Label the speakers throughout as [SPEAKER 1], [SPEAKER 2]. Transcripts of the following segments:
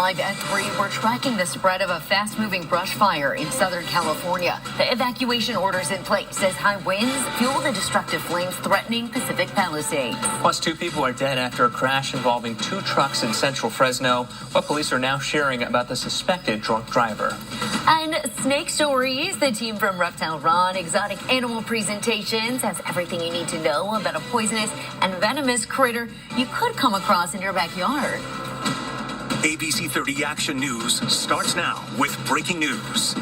[SPEAKER 1] Live at 3, we're tracking the spread of a fast-moving brush fire in Southern California. The evacuation orders in place as high winds fuel the destructive flames threatening Pacific Palisades.
[SPEAKER 2] Plus, 2 people are dead after a crash involving 2 trucks in central Fresno. What police are now sharing about the suspected drunk driver.
[SPEAKER 1] And snake stories. The team from Reptile Run Exotic Animal Presentations has everything you need to know about a poisonous and venomous critter you could come across in your backyard.
[SPEAKER 3] ABC30 Action News starts now with breaking news.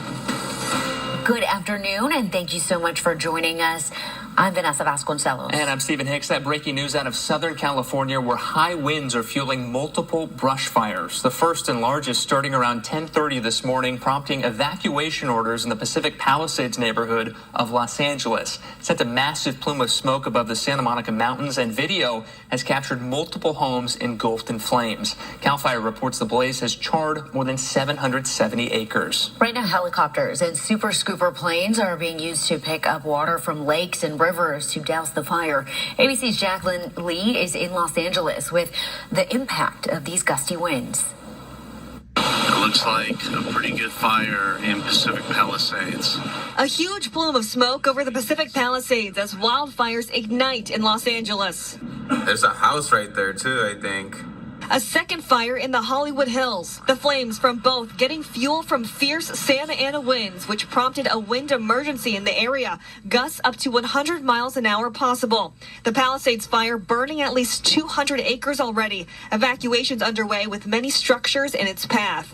[SPEAKER 1] Good afternoon, and thank you so much for joining us. I'm Vanessa Vasconcelos.
[SPEAKER 2] And I'm Stephen Hicks. That breaking news out of Southern California, where high winds are fueling multiple brush fires. The first and largest starting around 10:30 this morning, prompting evacuation orders in the Pacific Palisades neighborhood of Los Angeles. It sent a massive plume of smoke above the Santa Monica Mountains, and video has captured multiple homes engulfed in flames. CAL FIRE reports the blaze has charred more than 770 acres.
[SPEAKER 1] Right now, helicopters and super scooper planes are being used to pick up water from lakes and rivers to douse the fire. ABC's Jacqueline Lee is in Los Angeles with the impact of these gusty winds.
[SPEAKER 4] It looks like a pretty good fire in Pacific Palisades.
[SPEAKER 5] A huge plume of smoke over the Pacific Palisades as wildfires ignite in Los Angeles.
[SPEAKER 6] There's a house right there too, I think.
[SPEAKER 5] A second fire in the Hollywood Hills. The flames from both getting fuel from fierce Santa Ana winds, which prompted a wind emergency in the area. Gusts up to 100 miles an hour possible. The Palisades fire burning at least 200 acres already. Evacuations underway with many structures in its path.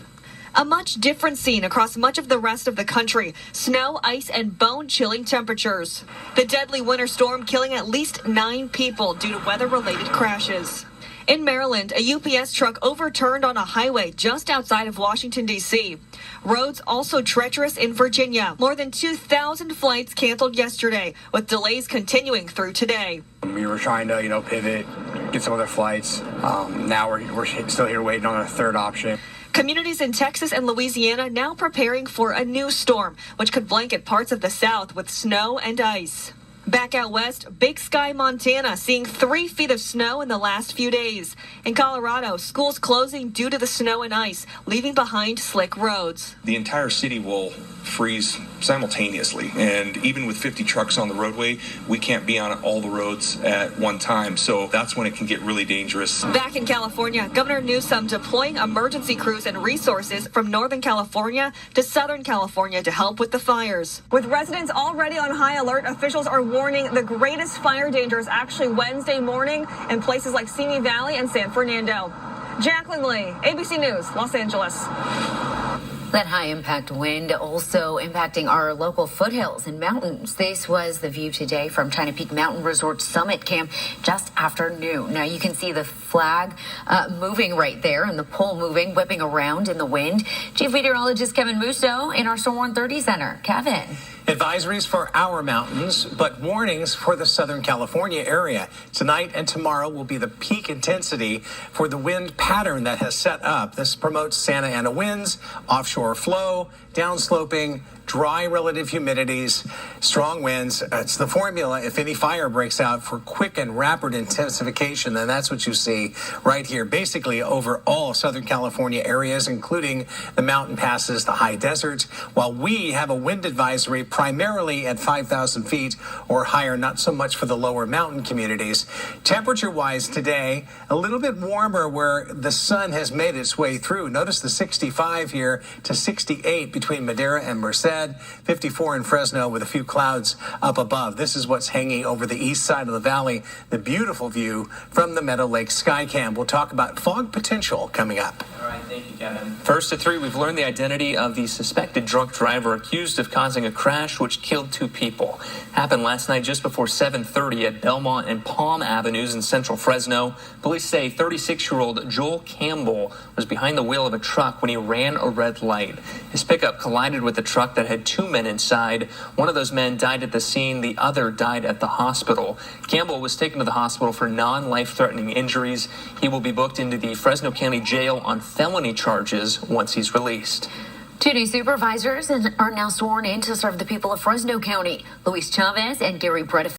[SPEAKER 5] A much different scene across much of the rest of the country. Snow, ice, and bone-chilling temperatures. The deadly winter storm killing at least 9 people due to weather-related crashes. In Maryland, a UPS truck overturned on a highway just outside of Washington, D.C. Roads also treacherous in Virginia. More than 2,000 flights canceled yesterday, with delays continuing through today.
[SPEAKER 7] We were trying to, pivot, get some other flights. Now we're still here waiting on a third option.
[SPEAKER 5] Communities in Texas and Louisiana now preparing for a new storm, which could blanket parts of the South with snow and ice. Back out west, Big Sky, Montana, seeing 3 feet of snow in the last few days. In Colorado, schools closing due to the snow and ice, leaving behind slick roads.
[SPEAKER 8] The entire city will freeze simultaneously, and even with 50 trucks on the roadway, we can't be on all the roads at one time, so that's when it can get really dangerous.
[SPEAKER 5] Back in California, Governor Newsom deploying emergency crews and resources from Northern California to Southern California to help with the fires. With residents already on high alert, officials are warning the greatest fire danger is actually Wednesday morning in places like Simi Valley and San Fernando. Jacqueline Lee, ABC News, Los Angeles.
[SPEAKER 1] That high-impact wind also impacting our local foothills and mountains. This was the view today from China Peak Mountain Resort Summit Camp just after noon. Now you can see the flag moving right there and the pole moving, whipping around in the wind. Chief Meteorologist Kevin Musso in our Storm 130 Center. Kevin.
[SPEAKER 9] Advisories for our mountains, but warnings for the Southern California area. Tonight and tomorrow will be the peak intensity for the wind pattern that has set up. This promotes Santa Ana winds, offshore flow, downsloping, dry relative humidities, strong winds. It's the formula if any fire breaks out for quick and rapid intensification, and that's what you see right here, basically over all Southern California areas, including the mountain passes, the high deserts, while we have a wind advisory primarily at 5,000 feet or higher, not so much for the lower mountain communities. Temperature-wise today, a little bit warmer where the sun has made its way through. Notice the 65 here to 68 between Madera and Merced, 54 in Fresno with a few clouds up above. This is what's hanging over the east side of the valley, the beautiful view from the Meadow Lake Skycam. We'll talk about fog potential coming up.
[SPEAKER 2] All right, thank you, Kevin. First at 3, we've learned the identity of the suspected drunk driver accused of causing a crash which killed 2 people. Happened last night just before 7:30 at Belmont and Palm Avenues in central Fresno. Police say 36-year-old Joel Campbell was behind the wheel of a truck when he ran a red light. His pickup collided with a truck that had 2 men inside. One of those men died at the scene. The other died at the hospital. Campbell was taken to the hospital for non-life-threatening injuries. He will be booked into the Fresno County Jail on felony charges once he's released.
[SPEAKER 1] 2 new supervisors are now sworn in to serve the people of Fresno County. Luis Chavez and Gary Brett.